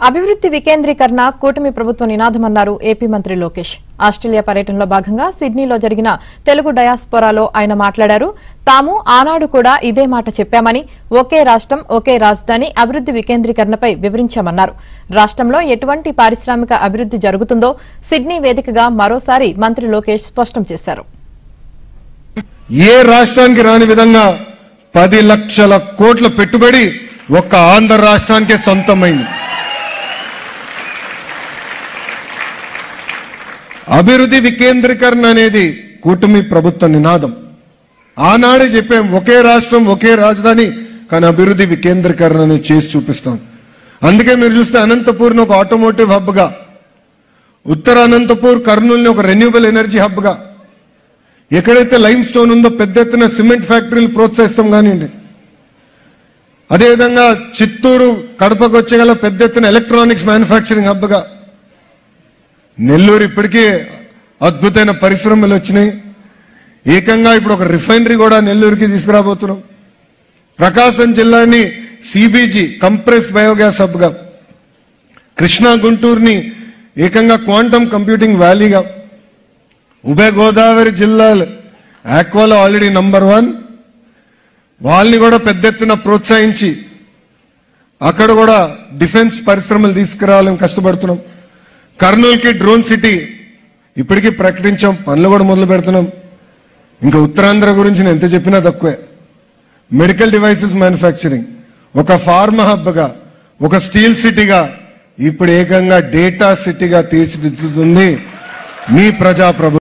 అభివృద్ధి వికేంద్రీకరణ కూటమి ప్రభుత్వ నినాదమన్నారు ఏపీ మంత్రి లోకేష్. ఆస్ట్రేలియా పర్యటనలో భాగంగా సిడ్నీలో జరిగిన తెలుగు డయాస్పోరాలో ఆయన మాట్లాడారు. తాము ఆనాడు కూడా ఇదే మాట చెప్పామని, ఒకే రాష్ట్రం ఒకే రాజధాని అభివృద్ధి వికేంద్రీకరణపై వివరించామన్నారు. రాష్ట్రంలో ఎటువంటి పారిశ్రామిక అభివృద్ధి జరుగుతుందో సిడ్నీ వేదికగా మరోసారి మంత్రి లోకేష్ స్పష్టం చేశారు. ఏ రాష్ట్రానికి రాని విధంగా 10 లక్షల కోట్ల పెట్టుబడి ఒక్క ఆంధ్ర రాష్ట్రానికే సొంతమైంది. అభివృద్ధి వికేంద్రీకరణ అనేది కూటమి ప్రభుత్వ నినాదం. ఆనాడే చెప్పాం, ఒకే రాష్ట్రం ఒకే రాజధాని, కానీ అభివృద్ధి వికేంద్రీకరణ చేసి చూపిస్తాం. అందుకే మీరు చూస్తే అనంతపూర్ని ఒక ఆటోమోటివ్ హబ్గా, ఉత్తర అనంతపూర్ కర్నూలుని ఒక రెన్యూబుల్ ఎనర్జీ హబ్గా, ఎక్కడైతే లైమ్ స్టోన్ ఉందో పెద్ద ఎత్తున సిమెంట్ ఫ్యాక్టరీలు ప్రోత్సహిస్తాం కానివ్వండి. అదేవిధంగా చిత్తూరు కడపకు వచ్చేగల పెద్ద ఎత్తున ఎలక్ట్రానిక్స్ మ్యానుఫ్యాక్చరింగ్ హబ్గా, నెల్లూరు ఇప్పటికీ అద్భుతమైన పరిశ్రమలు వచ్చినాయి. ఏకంగా ఇప్పుడు ఒక రిఫైనరీ కూడా నెల్లూరుకి తీసుకురాబోతున్నాం. ప్రకాశం జిల్లాని సిబిజీ కంప్రెస్డ్ బయోగ్యాస్ హబ్గా, కృష్ణా గుంటూరుని ఏకంగా క్వాంటమ్ కంప్యూటింగ్ వ్యాలీగా, ఉభయ గోదావరి జిల్లాలు ఆక్వాలో ఆల్రెడీ నంబర్ 1, వాళ్ళని కూడా పెద్ద ఎత్తున ప్రోత్సహించి అక్కడ కూడా డిఫెన్స్ పరిశ్రమలు తీసుకురావాలని కష్టపడుతున్నాం. కర్నూలుకి డ్రోన్ సిటీ ఇప్పటికీ ప్రకటించాం, పనులు కూడా మొదలు పెడుతున్నాం. ఇంకా ఉత్తరాంధ్ర గురించి నేను ఎంత చెప్పినా తక్కువే. మెడికల్ డివైసెస్ మ్యానుఫ్యాక్చరింగ్, ఒక ఫార్మా హబ్గా, ఒక స్టీల్ సిటీగా, ఇప్పుడు ఏకంగా డేటా సిటీగా తీర్చిదిద్దుతుంది మీ ప్రజాప్రభుత్వం.